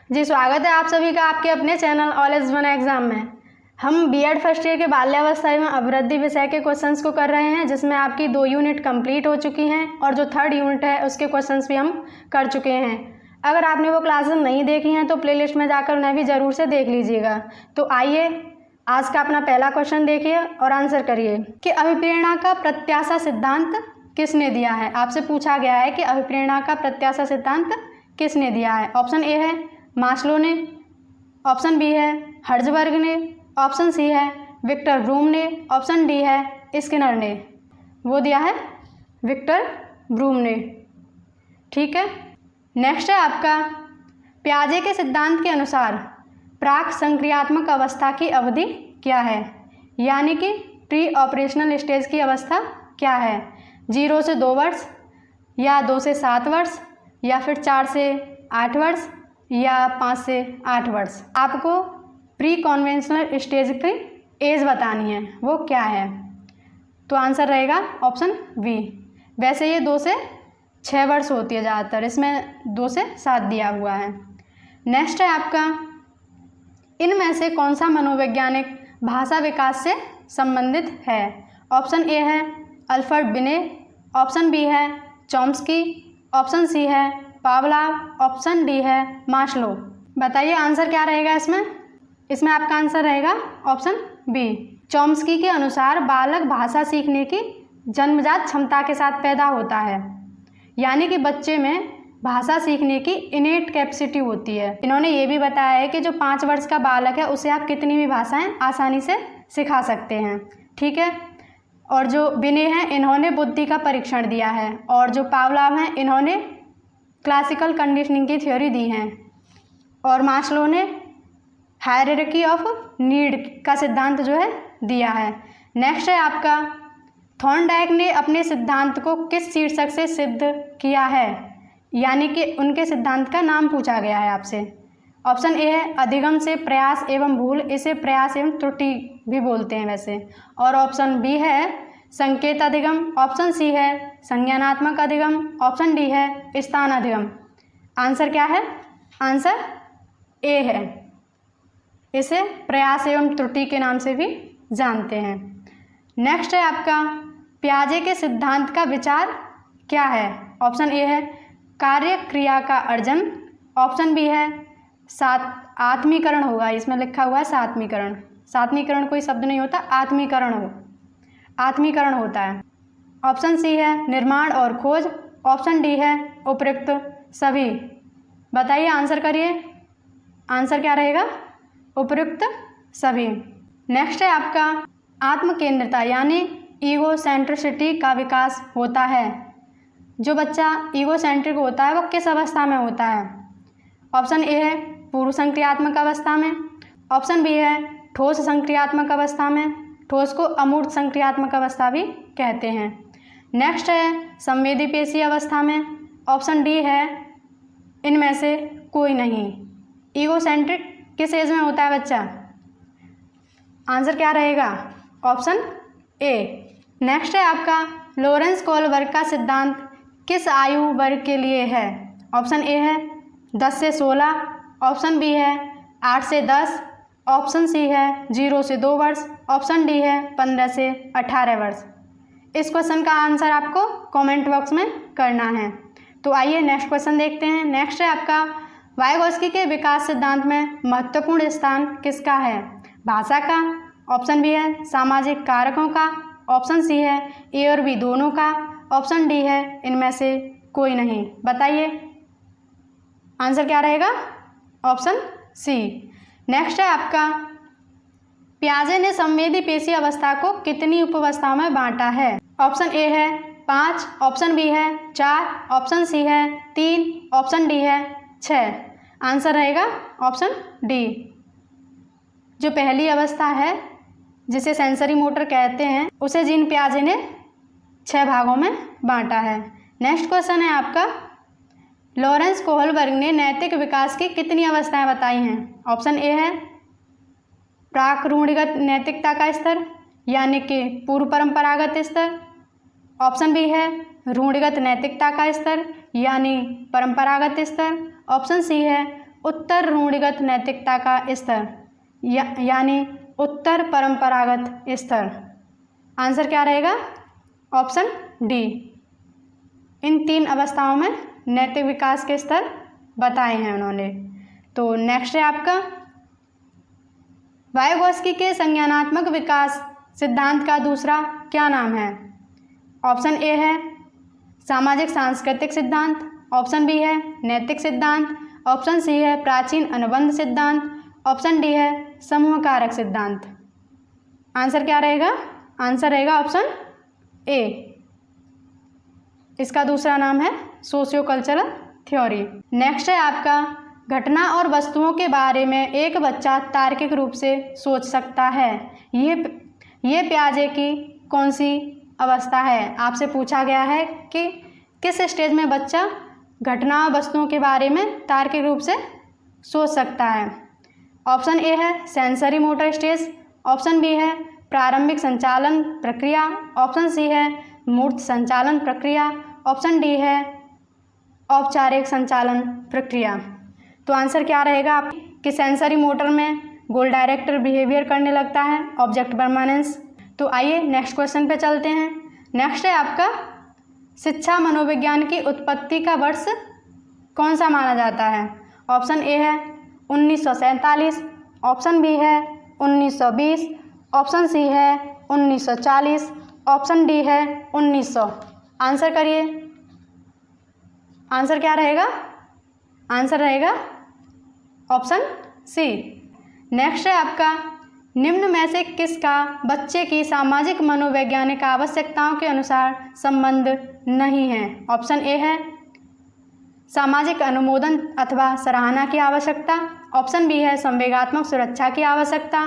जी स्वागत है आप सभी का आपके अपने channel all is one exam में। हम बीएड फर्स्ट ईयर के बाल्यावस्था एवं अभिवृद्धि विषय के क्वेश्चंस को कर रहे हैं, जिसमें आपकी 2 यूनिट कंप्लीट हो चुकी हैं और जो 3rd यूनिट है उसके क्वेश्चंस भी हम कर चुके हैं। अगर आपने वो क्लासेस नहीं देखी हैं तो प्लेलिस्ट में जाकर उन्हें भी ज़रूर से देख लीजिएगा। तो आइए आज का अपना पहला क्वेश्चन देखिए और आंसर करिए कि अभिप्रेरणा का प्रत्याशा सिद्धांत किसने दिया है। आपसे पूछा गया है कि अभिप्रेरणा का प्रत्याशा सिद्धांत किसने दिया है। ऑप्शन ए है मास्लो ने, ऑप्शन बी है हर्जबर्ग ने, ऑप्शन सी है विक्टर ब्रूम ने, ऑप्शन डी है स्किनर ने। वो दिया है विक्टर ब्रूम ने। ठीक है, नेक्स्ट है आपका पियाजे के सिद्धांत के अनुसार प्राक संक्रियात्मक अवस्था की अवधि क्या है, यानी कि प्री ऑपरेशनल स्टेज की अवस्था क्या है। 0 से 2 वर्ष या 2 से 7 वर्ष या फिर 4 से 8 वर्ष या 5 से 8 वर्ष। आपको प्री कॉन्वेंशनल स्टेज की एज बतानी है, वो क्या है। तो आंसर रहेगा ऑप्शन बी। वैसे ये 2 से 6 वर्ष होती है ज़्यादातर, इसमें 2 से 7 दिया हुआ है। नेक्स्ट है आपका इनमें से कौन सा मनोवैज्ञानिक भाषा विकास से संबंधित है। ऑप्शन ए है अल्फ्रेड बिने, ऑप्शन बी है चॉम्स्की, ऑप्शन सी है पावलोव, ऑप्शन डी है मास्लो। बताइए आंसर क्या रहेगा इसमें आपका आंसर रहेगा ऑप्शन बी। चॉम्स्की के अनुसार बालक भाषा सीखने की जन्मजात क्षमता के साथ पैदा होता है, यानी कि बच्चे में भाषा सीखने की इनेट कैपेसिटी होती है। इन्होंने ये भी बताया है कि जो 5 वर्ष का बालक है उसे आप कितनी भी भाषाएं आसानी से सिखा सकते हैं। ठीक है, और जो बिने हैं इन्होंने बुद्धि का परीक्षण दिया है, और जो पावलोव हैं इन्होंने क्लासिकल कंडीशनिंग की थ्योरी दी है, और मास्लो ने हायरार्की ऑफ नीड का सिद्धांत जो है दिया है। नेक्स्ट है आपका थॉर्नडाइक ने अपने सिद्धांत को किस शीर्षक से सिद्ध किया है, यानी कि उनके सिद्धांत का नाम पूछा गया है आपसे। ऑप्शन ए है अधिगम से प्रयास एवं भूल, इसे प्रयास एवं त्रुटि भी बोलते हैं वैसे, और ऑप्शन बी है संकेत अधिगम, ऑप्शन सी है संज्ञानात्मक अधिगम, ऑप्शन डी है स्थान अधिगम। आंसर क्या है, आंसर ए है। इसे प्रयास एवं त्रुटि के नाम से भी जानते हैं। नेक्स्ट है आपका पियाजे के सिद्धांत का विचार क्या है। ऑप्शन ए है कार्य क्रिया का अर्जन, ऑप्शन बी है आत्मीकरण होगा, इसमें लिखा हुआ है सात्मीकरण, सात्मीकरण कोई शब्द नहीं होता, आत्मीकरण होता है। ऑप्शन सी है निर्माण और खोज, ऑप्शन डी है उपयुक्त सभी। बताइए आंसर करिए, आंसर क्या रहेगा, उपयुक्त सभी। नेक्स्ट है आपका आत्मकेंद्रिता यानी ईगो सेंट्रिसिटी का विकास होता है। जो बच्चा ईगो सेंट्रिक होता है वो किस अवस्था में होता है। ऑप्शन ए है पूर्व संक्रियात्मक अवस्था में, ऑप्शन बी है ठोस संक्रियात्मक अवस्था में, ठोस को अमूर्त संक्रियात्मक अवस्था भी कहते हैं। नेक्स्ट है संवेदी पेशी अवस्था में, ऑप्शन डी है इनमें से कोई नहीं। ईगोसेंट्रिक किस एज में होता है बच्चा, आंसर क्या रहेगा, ऑप्शन ए। नेक्स्ट है आपका लॉरेंस कोहलबर्ग का सिद्धांत किस आयु वर्ग के लिए है। ऑप्शन ए है 10 से 16, ऑप्शन बी है 8 से 10, ऑप्शन सी है 0 से 2 वर्ष, ऑप्शन डी है 15 से 18 वर्ष। इस क्वेश्चन का आंसर आपको कमेंट बॉक्स में करना है। तो आइए नेक्स्ट क्वेश्चन देखते हैं। नेक्स्ट है आपका वाइगोत्स्की के विकास सिद्धांत में महत्वपूर्ण स्थान किसका है। भाषा का, ऑप्शन बी है सामाजिक कारकों का, ऑप्शन सी है ए और बी दोनों का, ऑप्शन डी है इनमें से कोई नहीं। बताइए आंसर क्या रहेगा, ऑप्शन सी। नेक्स्ट है आपका पियाजे ने संवेदी पेशी अवस्था को कितनी उपअवस्थाओं में बांटा है। ऑप्शन ए है 5, ऑप्शन बी है 4, ऑप्शन सी है 3, ऑप्शन डी है 6। आंसर रहेगा ऑप्शन डी। जो पहली अवस्था है जिसे सेंसरी मोटर कहते हैं उसे जीन पियाजे ने 6 भागों में बांटा है। नेक्स्ट क्वेश्चन है आपका लॉरेंस कोहलबर्ग ने नैतिक विकास की कितनी अवस्थाएं बताई हैं। ऑप्शन ए है प्राक रूढ़िगत नैतिकता का स्तर यानी कि पूर्व परंपरागत स्तर, ऑप्शन बी है रूढ़िगत नैतिकता का स्तर यानी परंपरागत स्तर, ऑप्शन सी है उत्तर रूढ़िगत नैतिकता का स्तर यानी उत्तर परंपरागत स्तर। आंसर क्या रहेगा? Option D. इन 3 अवस्थाओं में नैतिक विकास के स्तर बताए हैं उन्होंने। तो नेक्स्ट है आपका वाइगोत्स्की के संज्ञानात्मक विकास सिद्धांत का दूसरा क्या नाम है? ऑप्शन ए है सामाजिक सांस्कृतिक सिद्धांत, ऑप्शन बी है नैतिक सिद्धांत, ऑप्शन सी है प्राचीन अनुबंध सिद्धांत, ऑप्शन डी है समूह कारक सिद्धांत। आंसर क्या रहेगा? आंसर रहेगा ऑप्शन ए। इसका दूसरा नाम है सोशियो कल्चरल थ्योरी। नेक्स्ट है आपका घटना और वस्तुओं के बारे में एक बच्चा तार्किक रूप से सोच सकता है। ये पियाजे की कौन सी अवस्था है? आपसे पूछा गया है कि किस स्टेज में बच्चा घटना और वस्तुओं के बारे में तार्किक रूप से सोच सकता है। ऑप्शन ए है sensory motor stage, option B है प्रारंभिक संचालन प्रक्रिया, ऑप्शन सी है मूर्त संचालन प्रक्रिया, ऑप्शन डी है औपचारिक संचालन प्रक्रिया। तो आंसर क्या रहेगा आप कि सेंसरी मोटर में गोल डायरेक्टर बिहेवियर करने लगता है, ऑब्जेक्ट परमानेंस। तो आइए नेक्स्ट क्वेश्चन पे चलते हैं। नेक्स्ट है आपका शिक्षा मनोविज्ञान की उत्पत्ति का वर्ष कौन सा माना जाता है? ऑप्शन ए है 1947, ऑप्शन बी है 1920, ऑप्शन सी है 1940, ऑप्शन डी है 1900। आंसर करिए। आंसर क्या रहेगा? आंसर रहेगा ऑप्शन सी। नेक्स्ट है आपका निम्न में से किसका बच्चे की सामाजिक मनोवैज्ञानिक आवश्यकताओं के अनुसार संबंध नहीं है? ऑप्शन ए है सामाजिक अनुमोदन अथवा सराहना की आवश्यकता, ऑप्शन बी है संवेगात्मक सुरक्षा की आवश्यकता,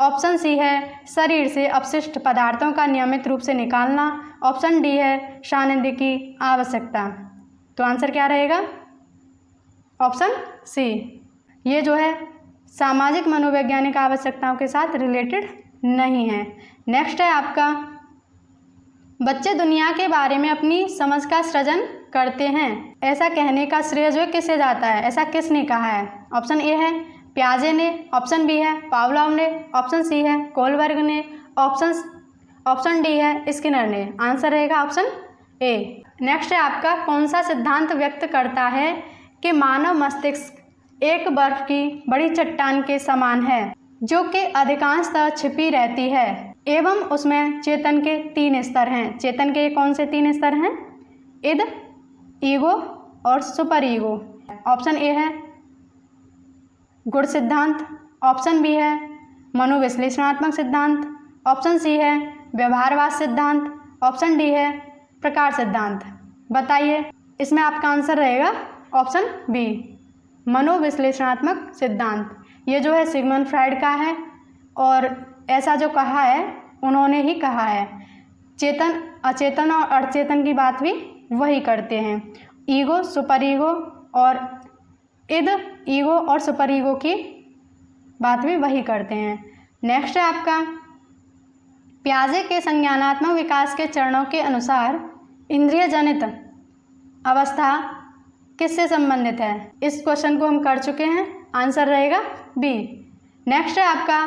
ऑप्शन सी है शरीर से अपशिष्ट पदार्थों का नियमित रूप से निकालना, ऑप्शन डी है सानिध्य की आवश्यकता। तो आंसर क्या रहेगा? Option C. ये जो है सामाजिक मनोवैज्ञानिक आवश्यकताओं के साथ रिलेटेड नहीं है। नेक्स्ट है आपका बच्चे दुनिया के बारे में अपनी समझ का सृजन करते हैं, ऐसा कहने का श्रेय जो किसे जाता है? ऐसा किसने कहा है? ऑप्शन ए है पियाजे ने, ऑप्शन बी है पावलोव ने, ऑप्शन सी है कोलबर्ग ने, ऑप्शन डी है स्किनर ने। आंसर रहेगा ऑप्शन ए। नेक्स्ट है आपका कौन सा सिद्धांत व्यक्त करता है कि मानव मस्तिष्क एक बर्फ की बड़ी चट्टान के समान है जो कि अधिकांशतः छिपी रहती है एवं उसमें चेतन के 3 स्तर हैं। चेतन के कौन से 3 स्तर हैं? इद, ईगो और सुपर ईगो। ऑप्शन ए है गुण सिद्धांत, ऑप्शन बी है मनोविश्लेषणात्मक सिद्धांत, ऑप्शन सी है व्यवहारवाद सिद्धांत, ऑप्शन डी है प्रकार सिद्धांत। बताइए इसमें आपका आंसर रहेगा ऑप्शन बी मनोविश्लेषणात्मक सिद्धांत। ये जो है सिगमंड फ्राइड का है और ऐसा जो कहा है उन्होंने ही कहा है। चेतन, अचेतन और अचेतन की बात भी वही करते हैं। ईगो, सुपर ईगो और इद, ईगो और सुपर ईगो की बात भी वही करते हैं। नेक्स्ट है आपका पियाजे के संज्ञानात्मक विकास के चरणों के अनुसार इंद्रिय जनित अवस्था किससे संबंधित है? इस क्वेश्चन को हम कर चुके हैं। आंसर रहेगा बी। नेक्स्ट है आपका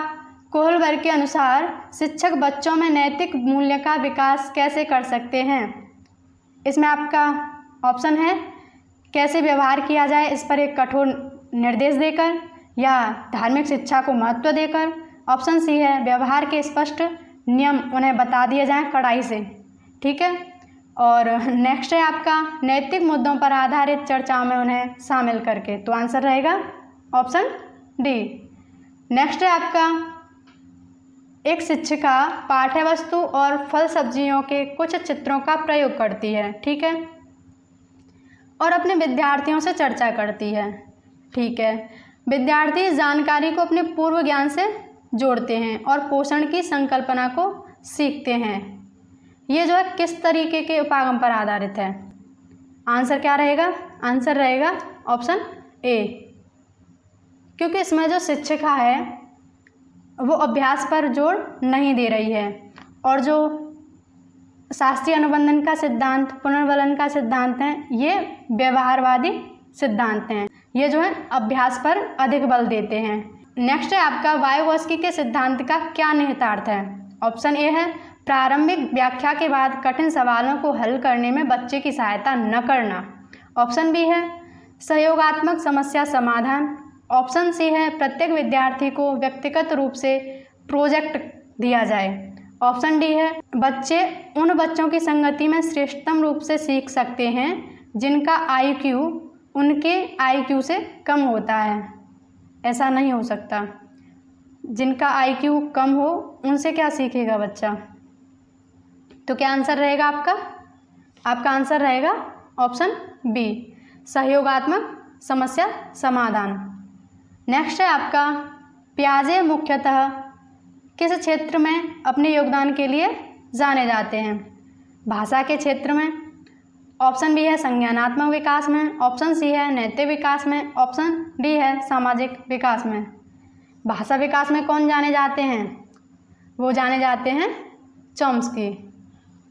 कोहलबर्ग के अनुसार शिक्षक बच्चों में नैतिक मूल्य का विकास कैसे कर सकते हैं? इसमें आपका ऑप्शन है कैसे व्यवहार किया जाए इस पर एक कठोर निर्देश देकर या धार्मिक शिक्षा को महत्व देकर, ऑप्शन सी है व्यवहार के स्पष्ट नियम उन्हें बता दिए जाएं कड़ाई से। ठीक है। और नेक्स्ट है आपका नैतिक मुद्दों पर आधारित चर्चाओं में उन्हें शामिल करके। तो आंसर रहेगा ऑप्शन डी। नेक्स्ट है आपका एक शिक्षिका पाठ्य वस्तु और फल सब्जियों के कुछ चित्रों का प्रयोग करती है, ठीक है, और अपने विद्यार्थियों से चर्चा करती है। ठीक है। विद्यार्थी जानकारी को अपने पूर्व ज्ञान से जोड़ते हैं और पोषण की संकल्पना को सीखते हैं। ये जो है किस तरीके के उपागम पर आधारित है? आंसर क्या रहेगा? आंसर रहेगा ऑप्शन ए, क्योंकि इसमें जो शिक्षिका है वो अभ्यास पर जोर नहीं दे रही है और जो शास्त्रीय अनुबंधन का सिद्धांत, पुनर्वलन का सिद्धांत है, ये व्यवहारवादी सिद्धांत हैं। ये जो है अभ्यास पर अधिक बल देते हैं। नेक्स्ट है आपका वायोगॉस्की के सिद्धांत का क्या निहितार्थ है। ऑप्शन ए है प्रारंभिक व्याख्या के बाद कठिन सवालों को हल करने में बच्चे की सहायता न करना। ऑप्शन बी है सहयोगात्मक समस्या समाधान। ऑप्शन सी है प्रत्येक विद्यार्थी को व्यक्तिगत रूप से प्रोजेक्ट दिया जाए। ऑप्शन डी है बच्चे उन बच्चों की संगति में श्रेष्ठतम रूप से सीख सकते हैं जिनका IQ उनके IQ से कम होता है। ऐसा नहीं हो सकता, जिनका IQ कम हो उनसे क्या सीखेगा बच्चा। तो क्या आंसर रहेगा आपका आंसर रहेगा ऑप्शन बी सहयोगात्मक समस्या समाधान। नेक्स्ट है आपका पियाजे मुख्यतः किस क्षेत्र में अपने योगदान के लिए जाने जाते हैं। भाषा के क्षेत्र में। ऑप्शन बी है संज्ञानात्मक विकास में। ऑप्शन सी है नैतिक विकास में। ऑप्शन डी है सामाजिक विकास में। भाषा विकास में कौन जाने जाते हैं, वो जाने जाते हैं चॉम्स्की।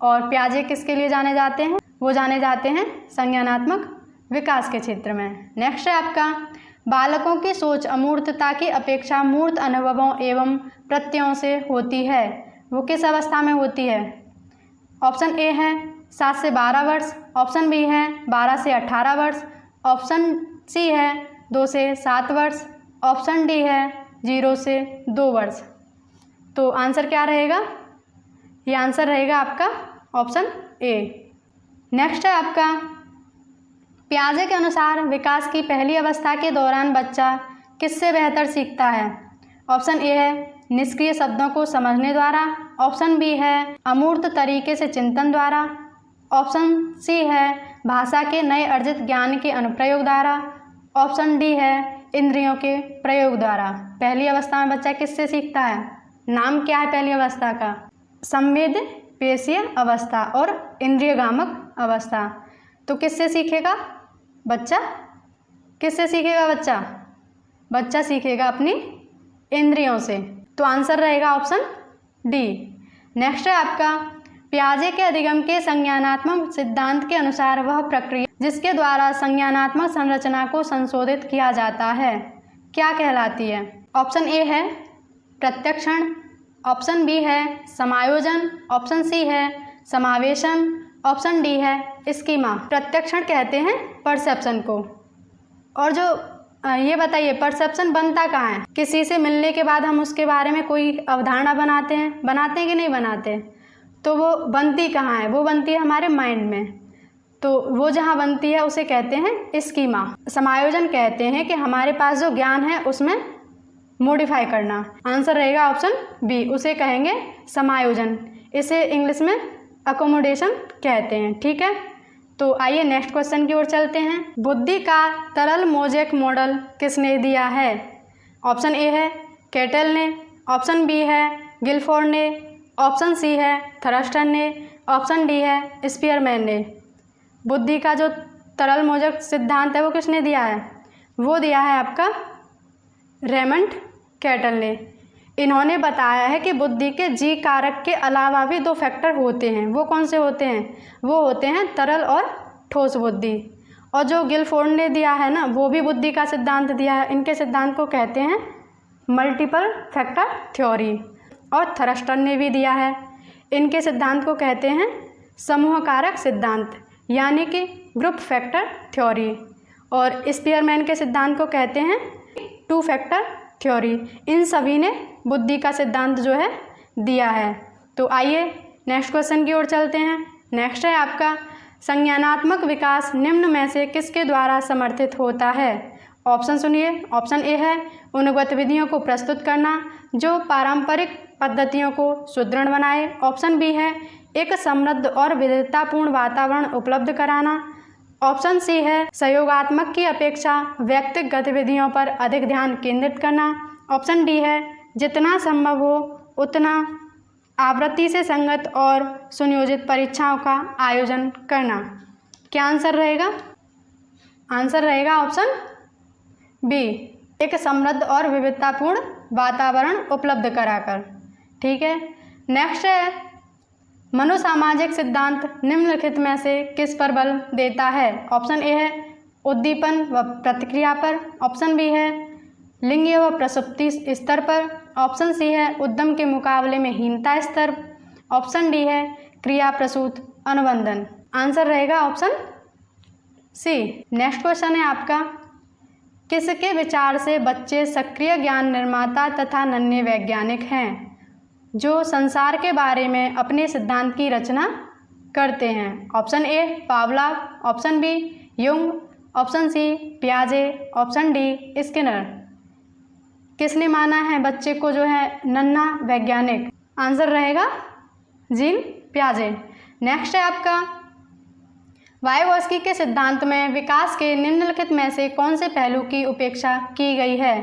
और पियाजे किसके लिए जाने जाते हैं, वो जाने जाते हैं संज्ञानात्मक विकास के क्षेत्र में। नेक्स्ट है आपका बालकों की सोच अमूर्तता की अपेक्षा मूर्त अनुभवों एवं प्रत्ययों से होती है, वो किस अवस्था में होती है। ऑप्शन ए है 7 से 12 वर्ष। ऑप्शन बी है 12 से 18 वर्ष। ऑप्शन सी है 2 से 7 वर्ष। ऑप्शन डी है 0 से 2 वर्ष। तो आंसर क्या रहेगा, ये आंसर रहेगा आपका ऑप्शन ए। नेक्स्ट है आपका पियाजे के अनुसार विकास की पहली अवस्था के दौरान बच्चा किससे बेहतर सीखता है। ऑप्शन ए है निष्क्रिय शब्दों को समझने द्वारा। ऑप्शन बी है अमूर्त तरीके से चिंतन द्वारा। ऑप्शन सी है भाषा के नए अर्जित ज्ञान के अनुप्रयोग द्वारा। ऑप्शन डी है इंद्रियों के प्रयोग द्वारा। पहली अवस्था में बच्चा किससे सीखता है, नाम क्या है पहली अवस्था का, संवेद पेशीय अवस्था और इंद्रियगामक अवस्था। तो किससे सीखेगा बच्चा, किससे सीखेगा बच्चा सीखेगा अपनी इंद्रियों से। तो आंसर रहेगा ऑप्शन डी। नेक्स्ट है आपका पियाजे के अधिगम के संज्ञानात्मक सिद्धांत के अनुसार वह प्रक्रिया जिसके द्वारा संज्ञानात्मक संरचना को संशोधित किया जाता है क्या कहलाती है। ऑप्शन ए है प्रत्यक्षण। ऑप्शन बी है समायोजन। ऑप्शन सी है समावेशन। ऑप्शन डी है स्कीमा। प्रत्यक्षण कहते हैं परसेप्शन को। और जो ये बताइए परसेप्शन बनता कहाँ है, किसी से मिलने के बाद हम उसके बारे में कोई अवधारणा बनाते हैं कि नहीं बनाते। तो वो बनती कहाँ है, वो बनती है हमारे माइंड में। तो वो जहाँ बनती है उसे कहते हैं स्कीमा। समायोजन कहते हैं कि हमारे पास जो ज्ञान है उसमें मॉडिफाई करना। आंसर रहेगा ऑप्शन बी, उसे कहेंगे समायोजन। इसे इंग्लिश में अकोमोडेशन कहते हैं। ठीक है, तो आइए नेक्स्ट क्वेश्चन की ओर चलते हैं। बुद्धि का तरल मोज़ेक मॉडल किसने दिया है। ऑप्शन ए है केटल ने। ऑप्शन बी है गिलफोर्ड ने। ऑप्शन सी है थरस्टन ने। ऑप्शन डी है स्पीयरमैन ने। बुद्धि का जो तरल मोज़ेक सिद्धांत है वो किसने दिया है, वो दिया है आपका रेमंड केटल ने। इन्होंने बताया है कि बुद्धि के जी कारक के अलावा भी 2 फैक्टर होते हैं। वो कौन से होते हैं, वो होते हैं तरल और ठोस बुद्धि। और जो गिलफोर्ड ने दिया है ना, वो भी बुद्धि का सिद्धांत दिया है। इनके सिद्धांत को कहते हैं मल्टीपल फैक्टर थ्योरी। और थरस्टन ने भी दिया है, इनके सिद्धांत को कहते हैं समूह कारक सिद्धांत यानी कि ग्रुप फैक्टर थ्योरी। और स्पीयरमैन के सिद्धांत को कहते हैं 2 फैक्टर थ्योरी। इन सभी ने बुद्धि का सिद्धांत जो है दिया है। तो आइए नेक्स्ट क्वेश्चन की ओर चलते हैं। नेक्स्ट है आपका संज्ञानात्मक विकास निम्न में से किसके द्वारा समर्थित होता है। ऑप्शन सुनिए। ऑप्शन ए है उन गतिविधियों को प्रस्तुत करना जो पारंपरिक पद्धतियों को सुदृढ़ बनाए। ऑप्शन बी है एक समृद्ध और विविधतापूर्ण वातावरण उपलब्ध कराना। ऑप्शन सी है सहयोगात्मक की अपेक्षा व्यक्तिगत गतिविधियों पर अधिक ध्यान केंद्रित करना। ऑप्शन डी है जितना संभव हो उतना आवृत्ति से संगत और सुनियोजित परीक्षाओं का आयोजन करना। क्या आंसर रहेगा, आंसर रहेगा ऑप्शन बी एक समृद्ध और विविधतापूर्ण वातावरण उपलब्ध कराकर। ठीक है, नेक्स्ट है मनोसामाजिक सिद्धांत निम्नलिखित में से किस पर बल देता है। ऑप्शन ए है उद्दीपन व प्रतिक्रिया पर, ऑप्शन बी है लिंगीय व प्रसुप्ति स्तर पर, ऑप्शन सी है उद्यम के मुकाबले में हीनता स्तर, ऑप्शन डी है क्रिया प्रसूत अनुबंधन। आंसर रहेगा ऑप्शन सी। नेक्स्ट क्वेश्चन है आपका, किसके विचार से बच्चे सक्रिय ज्ञान निर्माता तथा नन्हे वैज्ञानिक हैं जो संसार के बारे में अपने सिद्धांत की रचना करते हैं? Option A Pavlov, option B Jung, option C पियाजे, ऑप्शन डी स्किनर। किसने माना है बच्चे को जो है नन्हा वैज्ञानिक? आंसर रहेगा जीन पियाजे। नेक्स्ट है आपका, वाइगोत्स्की के सिद्धांत में विकास के निम्नलिखित में से कौन से पहलू की उपेक्षा की गई है?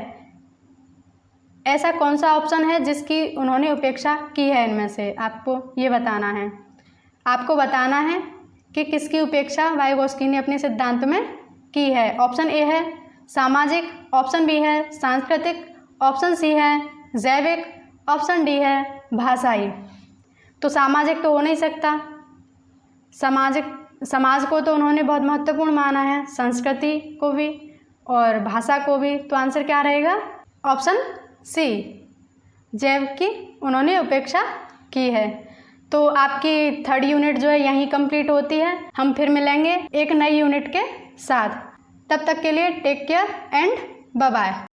ऐसा कौन सा ऑप्शन है जिसकी उन्होंने उपेक्षा की है? इनमें से आपको ये बताना है। आपको बताना है कि किसकी उपेक्षा वाइगोत्स्की ने अपने सिद्धांत में की है। ऑप्शन ए है सामाजिक, ऑप्शन बी है सांस्कृतिक, ऑप्शन सी है जैविक, ऑप्शन डी है भाषाई। तो सामाजिक तो हो नहीं सकता, समाज को तो उन्होंने बहुत महत्वपूर्ण माना है, संस्कृति को भी और भाषा को भी। तो आंसर क्या रहेगा? ऑप्शन सी जैव की उन्होंने उपेक्षा की है। तो आपकी 3rd यूनिट जो है यहीं कंप्लीट होती है। हम फिर मिलेंगे एक नई यूनिट के साथ। तब तक के लिए take care and bye bye.